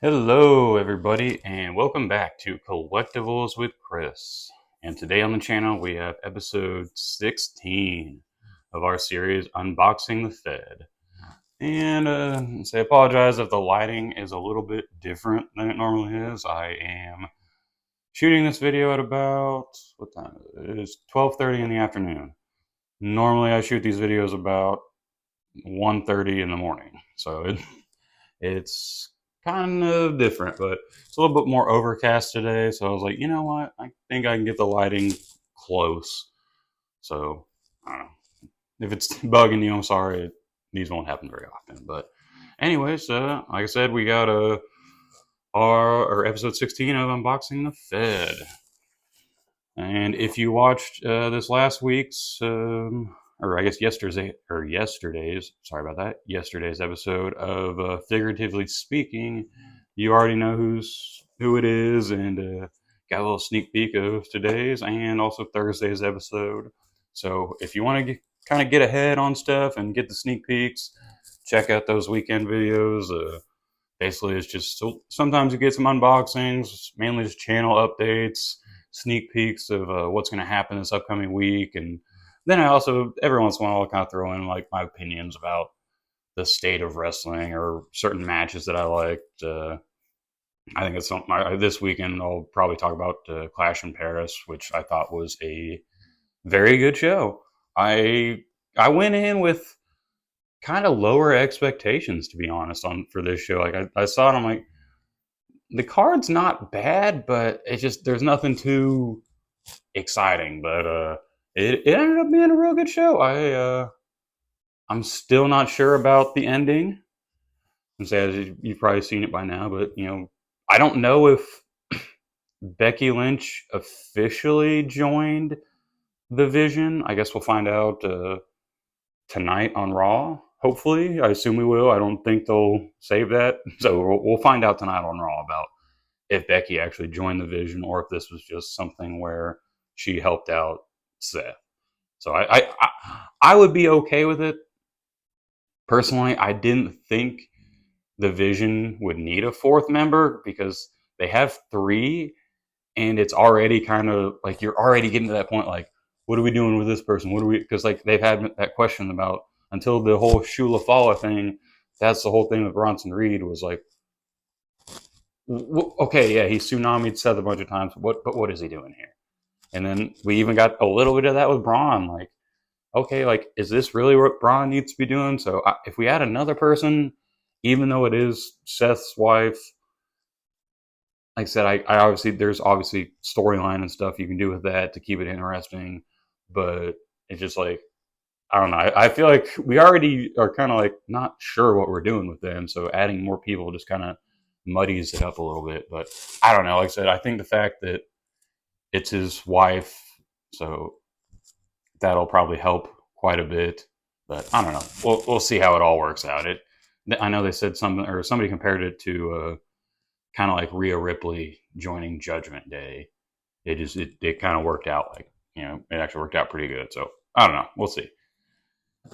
Hello, everybody, and welcome back to Collectibles with Chris. And today on the channel, we have episode 16 of our series, Unboxing the Fed. And I apologize if the lighting is a little bit different than it normally is. I am shooting this video at about, what time is it? It is 12:30 in the afternoon. Normally, I shoot these videos about 1:30 in the morning. So it's kind of different, but it's a little bit more overcast today. So I was like, you know what? I think I can get the lighting close. So I don't know. If it's bugging you, I'm sorry. These won't happen very often. But anyways, like I said, we got our episode 16 of Unboxing the Fed. And if you watched this last week's, or I guess yesterday's, sorry about that, yesterday's episode of Figuratively Speaking, you already know who it is, and got a little sneak peek of today's and also Thursday's episode. So if you want to kind of get ahead on stuff and get the sneak peeks, check out those weekend videos. Basically, it's just sometimes you get some unboxings, mainly just channel updates, sneak peeks of what's going to happen this upcoming week, and then I also every once in a while I'll kind of throw in like my opinions about the state of wrestling or certain matches that I liked. I think it's something this weekend I'll probably talk about Clash in Paris, which I thought was a very good show. I went in with kind of lower expectations, to be honest, on for this show. Like I saw it, I'm like, the card's not bad, but it's just there's nothing too exciting. But it ended up being a real good show. I'm still not sure about the ending. I'm saying you've probably seen it by now, but I don't know if Becky Lynch officially joined the Vision. I guess we'll find out tonight on Raw. Hopefully, I assume we will. I don't think they'll save that, so we'll find out tonight on Raw about if Becky actually joined the Vision or if this was just something where she helped out Seth. So I would be okay with it. Personally, I didn't think the Vision would need a fourth member because they have three, and it's already kind of like you're already getting to that point. Like, what are we doing with this person? What do we? Because like they've had that question about until the whole Shula Fala thing. That's the whole thing with Bronson Reed was like, okay, yeah, he tsunami'd Seth a bunch of times. But what is he doing here? And then we even got a little bit of that with Braun. Like, okay, like, is this really what Braun needs to be doing? So if we add another person, even though it is Seth's wife, like I said, I obviously there's obviously storyline and stuff you can do with that to keep it interesting, but it's just like I don't know. I feel like we already are kind of like not sure what we're doing with them, so adding more people just kind of muddies it up a little bit. But I don't know. Like I said, I think the fact that it's his wife, so that'll probably help quite a bit. But I don't know. We'll see how it all works out. I know they said something or somebody compared it to kind of like Rhea Ripley joining Judgment Day. It kind of worked out like it actually worked out pretty good. So I don't know. We'll see.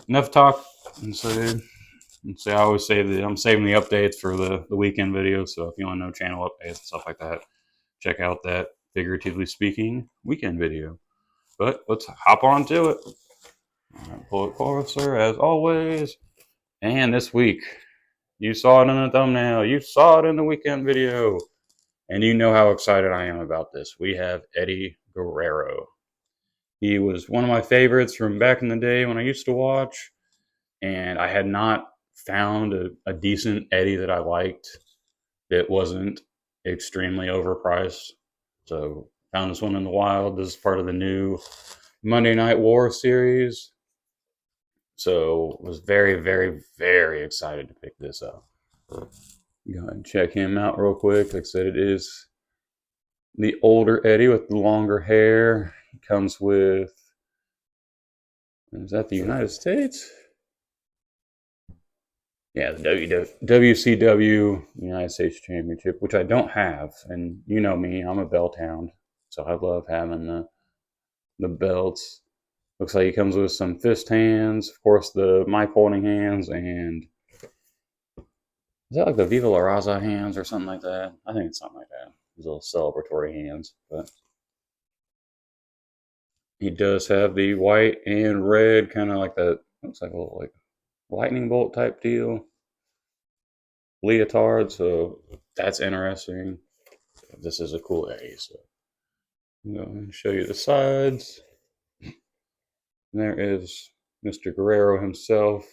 Enough talk. I always say that I'm saving the updates for the weekend video. So if you want to know channel updates and stuff like that, check out that Figuratively Speaking weekend video. But let's hop on to it. All right, pull it closer as always. And this week, you saw it in the thumbnail. You saw it in the weekend video. And you know how excited I am about this. We have Eddie Guerrero. He was one of my favorites from back in the day when I used to watch. And I had not found a decent Eddie that I liked that wasn't extremely overpriced. So found this one in the wild. This is part of the new Monday Night War series. So was very, very, very excited to pick this up. Go ahead and check him out real quick. Like I said, it is the older Eddie with the longer hair. He comes with, is that the United States? Yeah, the WCW United States Championship, which I don't have. And you know me, I'm a belt hound. So I love having the belts. Looks like he comes with some fist hands, of course, the mic holding hands, and Is that like the Viva La Raza hands or something like that? I think it's something like that. These little celebratory hands. But he does have the white and red, kind of like that. Looks like a little like lightning bolt type deal. Leotard, so that's interesting. This is a cool A. So I'm going to show you the sides. And there is Mr. Guerrero himself.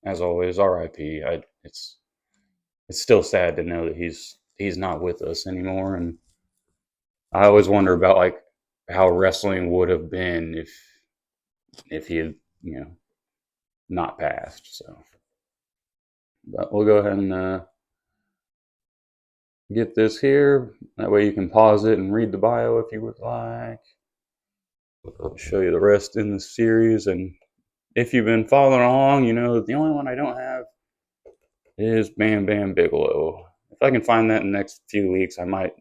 As always, R.I.P. It's still sad to know that he's not with us anymore, and I always wonder about like how wrestling would have been if he had not passed. So, but we'll go ahead and get this here. That way you can pause it and read the bio if you would like. I'll show you the rest in the series, and if you've been following along, you know that the only one I don't have is Bam Bam Bigelow. If I can find that in the next few weeks, I might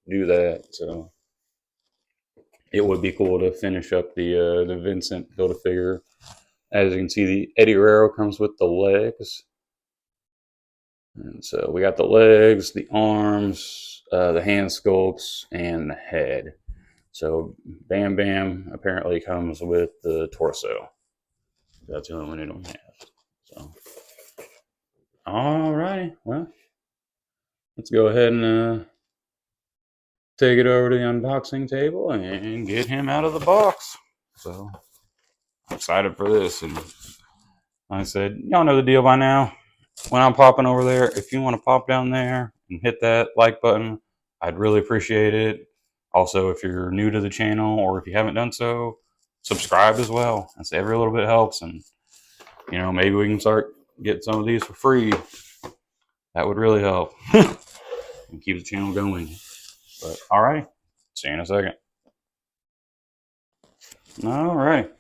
do that. So it would be cool to finish up the Vincent Build-A-Figure. As you can see, the Eddie Guerrero comes with the legs. And so we got the legs, the arms, the hand sculpts, and the head. So Bam Bam apparently comes with the torso. That's the only one I don't have. So, alrighty, well, let's go ahead and take it over to the unboxing table and get him out of the box. So, I'm excited for this. And like I said, y'all know the deal by now. When I'm popping over there, if you want to pop down there and hit that like button, I'd really appreciate it. Also, if you're new to the channel or if you haven't done so, subscribe as well. That's every little bit helps, and maybe we can start getting some of these for free. That would really help and keep the channel going. But alrighty, see you in a second. Alrighty,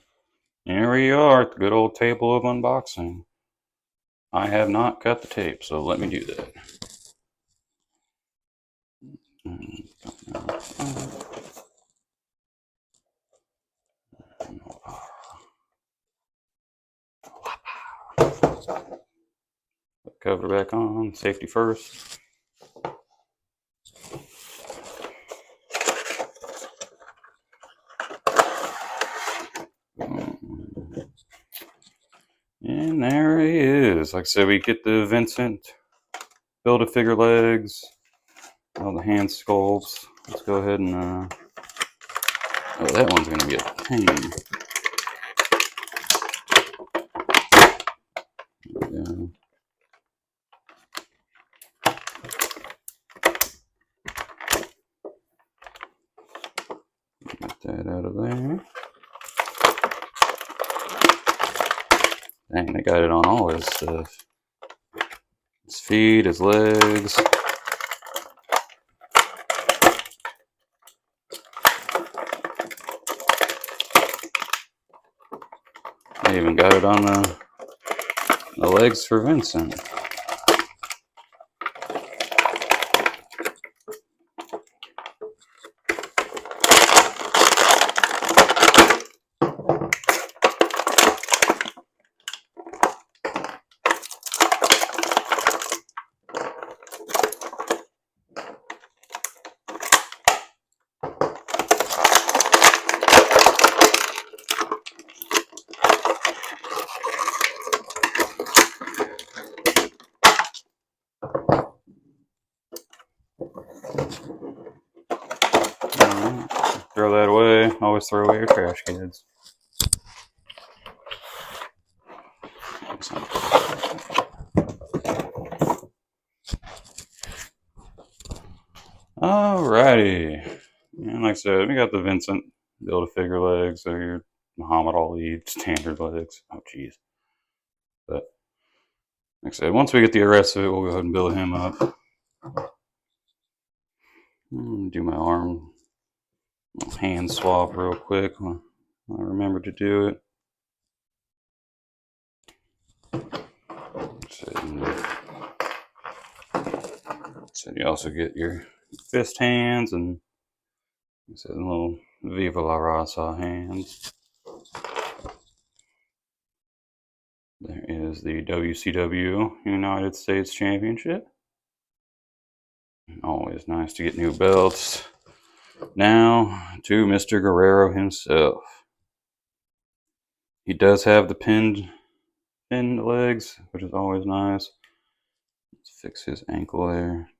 here we are at the good old table of unboxing. I have not cut the tape, so let me do that. Cover back on, safety first. And there he is. Like I said, we get the Vincent Build-A-Figure legs, all the hand sculpts. Let's go ahead and, oh, that one's going to be a pain. Yeah. Get that out of there. Dang, they got it on all his stuff. His feet, his legs. They even got it on the legs for Vincent. Throw that away. Always throw away your trash cans. Alrighty. And like I said, we got the Vincent Build-A-Figure legs. So your Muhammad Ali standard legs. Oh, jeez. But like I said, once we get the rest of it, we'll go ahead and build him up. Do my arm hand swap real quick. I remember to do it. So you also get your fist hands and little Viva La Raza hands. There is the WCW United States Championship. Always nice to get new belts. Now to Mr. Guerrero himself. He does have the pinned legs, which is always nice. Let's fix his ankle there.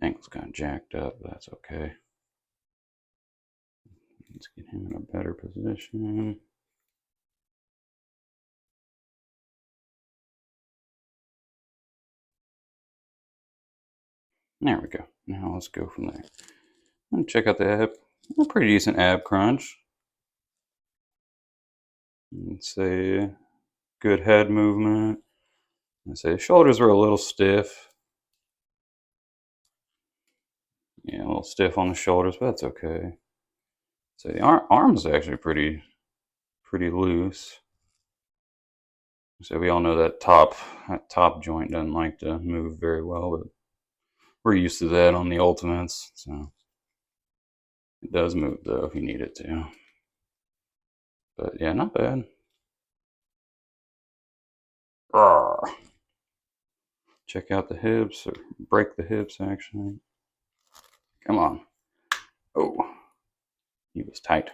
Ankle's kind of jacked up, but that's okay. Let's get him in a better position. There we go. Now let's go from there. And check out the ab. A pretty decent ab crunch. Let's say good head movement. Let's say shoulders were a little stiff. Yeah, a little stiff on the shoulders, but that's okay. So the arms are actually pretty loose. So we all know that top joint doesn't like to move very well, but we're used to that on the Ultimates. So it does move though if you need it to. But yeah, not bad. Rawr. Check out the hips, or break the hips actually. Come on. Oh, he was tight.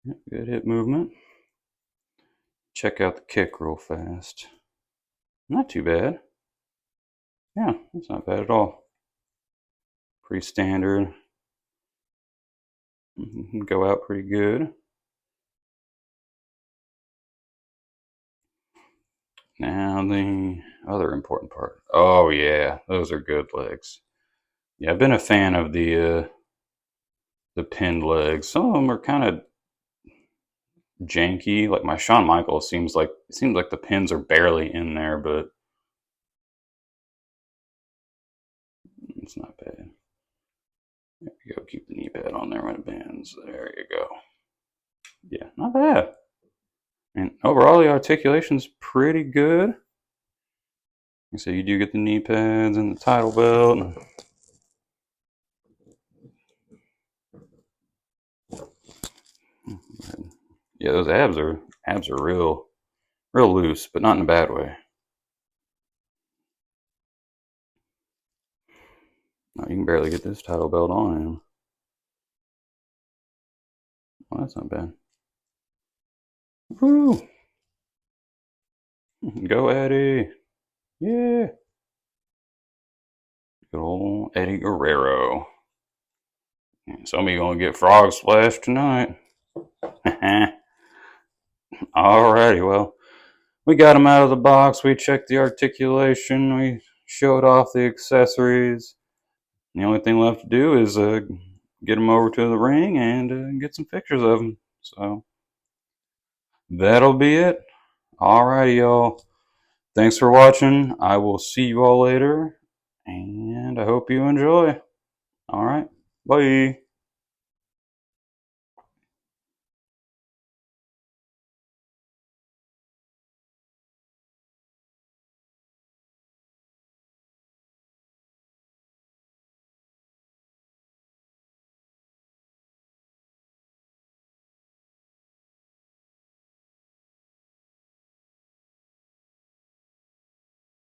Yep, good hip movement. Check out the kick real fast. Not too bad. Yeah, that's not bad at all. Pretty standard. Go out pretty good. Now the other important part. Oh yeah, those are good legs. Yeah, I've been a fan of the pinned legs. Some of them are kind of janky. Like my Shawn Michaels seems like the pins are barely in there, but it's not bad. There you go. Keep the knee pad on there when it bends. There you go. Yeah, not bad. And overall, the articulation's pretty good. So you do get the knee pads and the title belt. Yeah, those abs are real loose, but not in a bad way. Oh, you can barely get this title belt on him. Well, that's not bad. Woo! Go Eddie! Yeah! Good old Eddie Guerrero. Some of you gonna get frog splash tonight. Alrighty, well, we got him out of the box. We checked the articulation. We showed off the accessories. The only thing left to do is get him over to the ring and get some pictures of him. So that'll be it. Alrighty, y'all. Thanks for watching. I will see you all later, and I hope you enjoy. Alright, bye.